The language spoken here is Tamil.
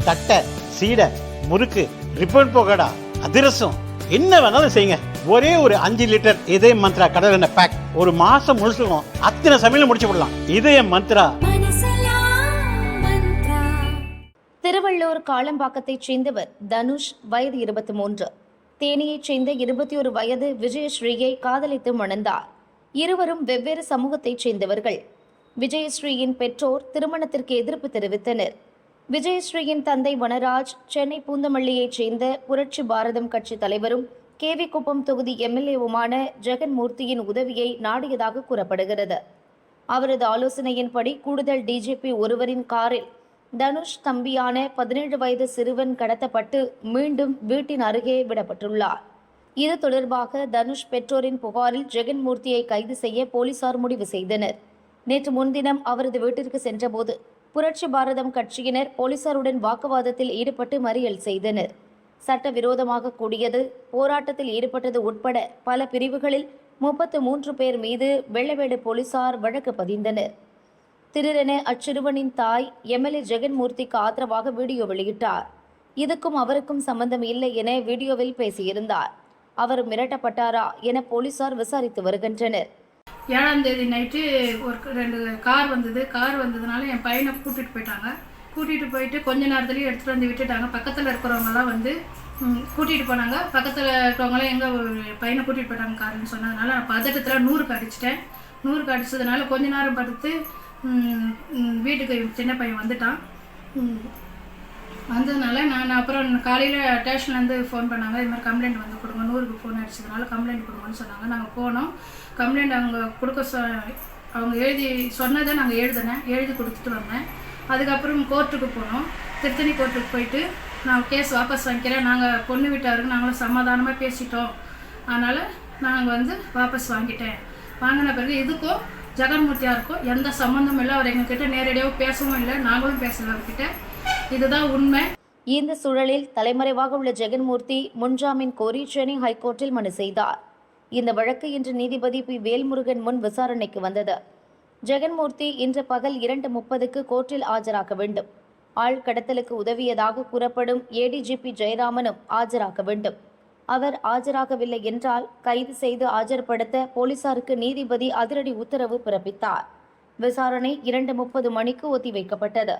தட்டை, சீடை, முறுக்கு, ரிப்பன் பக்கோடா, அதிரசம், என்ன வேணாலும் செய்யுங்க. ஒரே ஒரு 5 லிட்டர் இதய மந்த்ரா கடல் எண்ணெய் பேக் ஒரு மாசம் முழுசுக்கும் அத்தனை சமையல முடிச்சு விடலாம். இதய மந்த்ரா. திருவள்ளூர் காளம்பாக்கத்தைச் சேர்ந்தவர் தனுஷ், வயது 23. தேனியைச் சேர்ந்த 21 வயது விஜயஸ்ரீயை காதலித்து மணந்தார். இருவரும் வெவ்வேறு சமூகத்தைச் சேர்ந்தவர்கள். விஜயஸ்ரீயின் பெற்றோர் திருமணத்திற்கு எதிர்ப்பு தெரிவித்தனர். விஜயஸ்ரீயின் தந்தை வனராஜ் சென்னை பூந்தமல்லியைச் சேர்ந்த புரட்சி பாரதம் கட்சி தலைவரும் கேவிக்குப்பம் தொகுதி எம்எல்ஏவுமான ஜெகன்மூர்த்தியின் உதவியை நாடியதாக கூறப்படுகிறது. அவரது ஆலோசனையின்படி கூடுதல் டிஜிபி ஒருவரின் காரில் தனுஷ் தம்பியான 17 வயது சிறுவன் கடத்தப்பட்டு மீண்டும் வீட்டின் அருகே விடப்பட்டுள்ளார். இது தொடர்பாக தனுஷ் பெற்றோரின் புகாரில் ஜெகன்மூர்த்தியை கைது செய்ய போலீசார் முடிவு செய்தனர். நேற்று முன்தினம் அவரது வீட்டிற்கு சென்றபோது புரட்சி பாரதம் கட்சியினர் போலீசாருடன் வாக்குவாதத்தில் ஈடுபட்டு மறியல் செய்தனர். சட்டவிரோதமாக கூடியது, போராட்டத்தில் ஈடுபட்டது உட்பட பல பிரிவுகளில் 33 பேர் மீது வெள்ளவேடு போலீசார் வழக்கு பதிந்தனர். திடீரென அச்சிறுவனின் தாய் எம்எல்ஏ ஜெகன்மூர்த்திக்கு ஆதரவாக வீடியோ வெளியிட்டார். இதுக்கும் அவருக்கும் சம்பந்தம் இல்லை என வீடியோவில் பேசியிருந்தார். அவர் மிரட்டப்பட்டாரா என போலீசார் விசாரித்து வருகின்றனர். 7ஆம் தேதி நைட்டு ஒரு 2 கார் வந்தது. கார் வந்ததுனால என் பையனை கூட்டிகிட்டு போயிட்டாங்க. கூட்டிகிட்டு போயிட்டு கொஞ்ச நேரத்துலேயே எடுத்துகிட்டு வந்து விட்டுட்டாங்க. பக்கத்தில் இருக்கிறவங்கலாம் வந்து கூட்டிகிட்டு போனாங்க. பக்கத்தில் இருக்கிறவங்களாம் எங்கள் பையனை கூட்டிகிட்டு போயிட்டாங்க காருன்னு சொன்னதுனால நான் பதட்டத்தில் 100க்கு அடிச்சிட்டேன். 100க்கு அடித்ததுனால கொஞ்ச நேரம் படுத்து வீட்டுக்கு சின்ன பையன் வந்துட்டான். வந்ததுனால நான் அப்புறம் காலையில் ஸ்டேஷன்லேருந்து ஃபோன் பண்ணாங்க. இது மாதிரி கம்ப்ளைண்ட் வந்து கொடுங்க, 100க்கு ஃபோன் அடிச்சதுனால கம்ப்ளைண்ட் கொடுங்கன்னு சொன்னாங்க. நாங்கள் போனோம். கம்ப்ளைண்ட் அவங்க கொடுக்க அவங்க எழுதி சொன்னதை நாங்கள் எழுதி கொடுத்துட்டு வந்தேன். அதுக்கப்புறம் கோர்ட்டுக்கு போனோம். திருத்தணி கோர்ட்டுக்கு போயிட்டு நான் கேஸ் வாபஸ் வாங்கிக்கிறேன், நாங்கள் பொண்ணு வீட்டாருக்கு நாங்களும் சமாதானமாக பேசிட்டோம், அதனால் நாங்கள் வந்து வாபஸ் வாங்கிட்டேன். வாங்கின பிறகு இதுக்கும் ஜெகன்மூர்த்தியாருக்கும் எந்த சம்மந்தமும் இல்லை. அவர் எங்ககிட்ட நேரடியாக பேசவும் இல்லை, நாங்களும் பேசல அவர்கிட்ட. இதுதான் உண்மை. இந்த சூழலில் தலைமறைவாக உள்ள ஜெகன்மூர்த்தி முன்ஜாமீன் கோரி சென்னை ஹைகோர்ட்டில் மனு செய்தார். இந்த வழக்கு இன்று நீதிபதி பி. வேல்முருகன் முன் விசாரணைக்கு வந்தது. ஜெகன்மூர்த்தி இன்று பகல் 2:30க்கு கோர்ட்டில் ஆஜராக வேண்டும். ஆள் கடத்தலுக்கு உதவியதாக கூறப்படும் ஏடிஜிபி ஜெயராமனும் ஆஜராக வேண்டும். அவர் ஆஜராகவில்லை என்றால் கைது செய்து ஆஜர்படுத்த போலீசாருக்கு நீதிபதி அதிரடி உத்தரவு பிறப்பித்தார். விசாரணை 2:30 மணிக்கு ஒத்திவைக்கப்பட்டது.